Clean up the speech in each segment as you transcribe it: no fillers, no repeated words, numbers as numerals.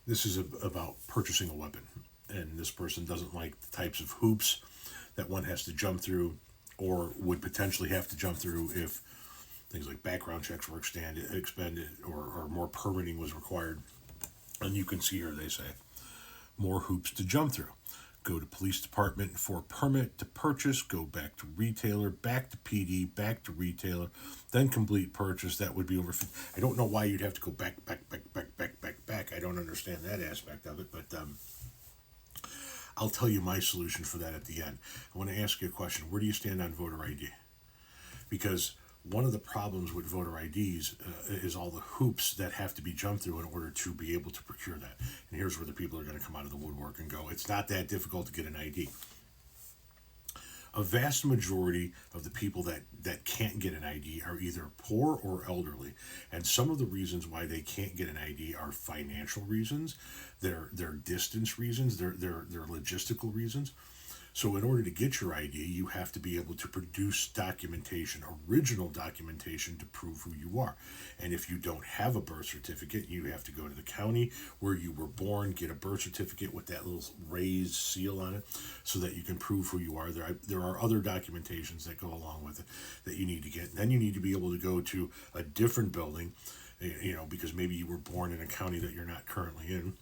This is about purchasing a weapon, and this person doesn't like the types of hoops that one has to jump through, or would potentially have to jump through if things like background checks were expanded, or more permitting was required. And you can see here they say more hoops to jump through. Go to police department for permit to purchase, go back to retailer, back to PD, back to retailer, then complete purchase. That would be over 50. I don't know why you'd have to go back. I don't understand that aspect of it, but I'll tell you my solution for that at the end. I want to ask you a question. Where do you stand on voter ID? Because one of the problems with voter IDs is all the hoops that have to be jumped through in order to be able to procure that. And here's where the people are going to come out of the woodwork and go, it's not that difficult to get an ID. A vast majority of the people that can't get an ID are either poor or elderly. And some of the reasons why they can't get an ID are financial reasons, they're distance reasons, they're logistical reasons. So in order to get your ID, you have to be able to produce documentation, original documentation to prove who you are. And if you don't have a birth certificate, you have to go to the county where you were born, get a birth certificate with that little raised seal on it so that you can prove who you are. There are other documentations that go along with it that you need to get. And then you need to be able to go to a different building, because maybe you were born in a county that you're not currently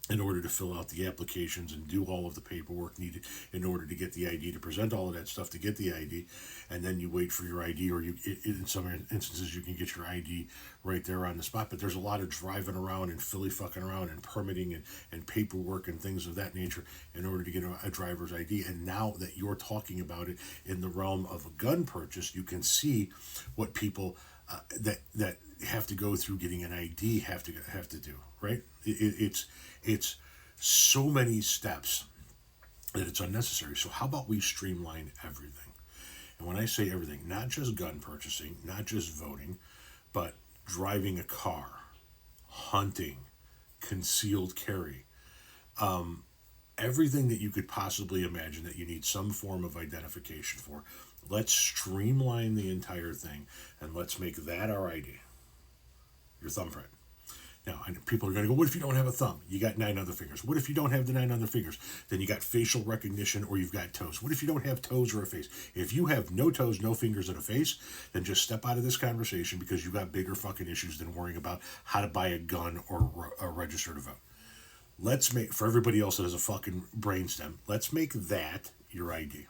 in order to fill out the applications and do all of the paperwork needed in order to get the ID, to present all of that stuff to get the ID, and then you wait for your ID, or in some instances you can get your ID right there on the spot. But there's a lot of driving around and filly fucking around and permitting and paperwork and things of that nature in order to get a driver's ID. And now that you're talking about it in the realm of a gun purchase, you can see what people that have to go through getting an ID have to do, right? It's so many steps that it's unnecessary. So how about we streamline everything? And when I say everything, not just gun purchasing, not just voting, but driving a car, hunting, concealed carry, everything that you could possibly imagine that you need some form of identification for. Let's streamline the entire thing and let's make that our ID, your thumbprint. Now, and people are going to go, what if you don't have a thumb? You got 9 other fingers. What if you don't have the 9 other fingers? Then you got facial recognition, or you've got toes. What if you don't have toes or a face? If you have no toes, no fingers, and a face, then just step out of this conversation, because you got bigger fucking issues than worrying about how to buy a gun or register to vote. Let's make, for everybody else that has a fucking brainstem, let's make that your ID.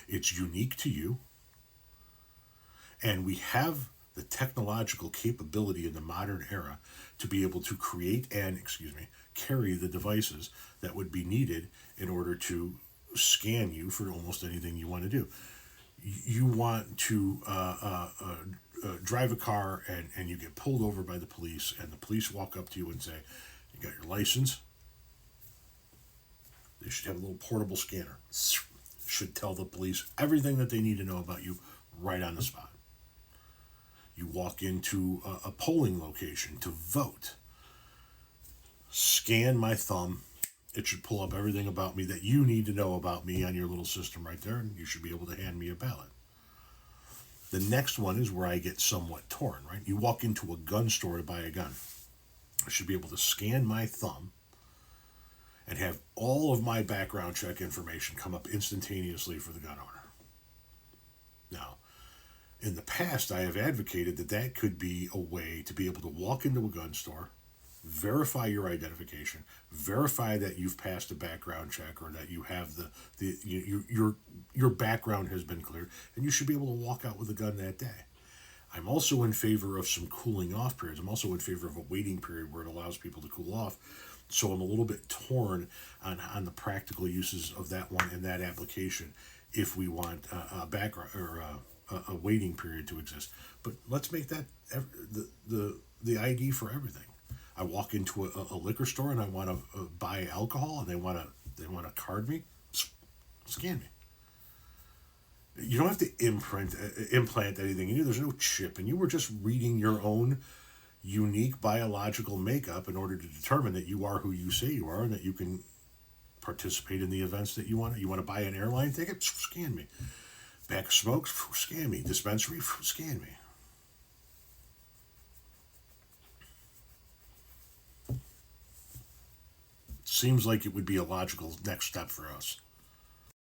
It's unique to you, and we have the technological capability in the modern era to be able to create and, carry the devices that would be needed in order to scan you for almost anything you want to do. You want to drive a car, and you get pulled over by the police, and the police walk up to you and say, you got your license? They should have a little portable scanner. Should tell the police everything that they need to know about you right on the spot. You walk into a polling location to vote. Scan my thumb. It should pull up everything about me that you need to know about me on your little system right there, and you should be able to hand me a ballot. The next one is where I get somewhat torn, right? You walk into a gun store to buy a gun. I should be able to scan my thumb and have all of my background check information come up instantaneously for the gun owner. Now, in the past, I have advocated that that could be a way to be able to walk into a gun store, verify your identification, verify that you've passed a background check, or that you have your background has been cleared, and you should be able to walk out with a gun that day. I'm also in favor of some cooling off periods. I'm also in favor of a waiting period where it allows people to cool off. So I'm a little bit torn on the practical uses of that one and that application if we want a background or a waiting period to exist. But let's make that the ID for everything. I walk into a liquor store and I want to buy alcohol, and they want to card me, scan me. You don't have to implant anything in you. There's no chip, and you were just reading your own unique biological makeup in order to determine that you are who you say you are, and that you can participate in the events that you want. You want to buy an airline ticket? Scan me. Pack of smokes? Scan me. Dispensary? Scan me. seems like it would be a logical next step for us.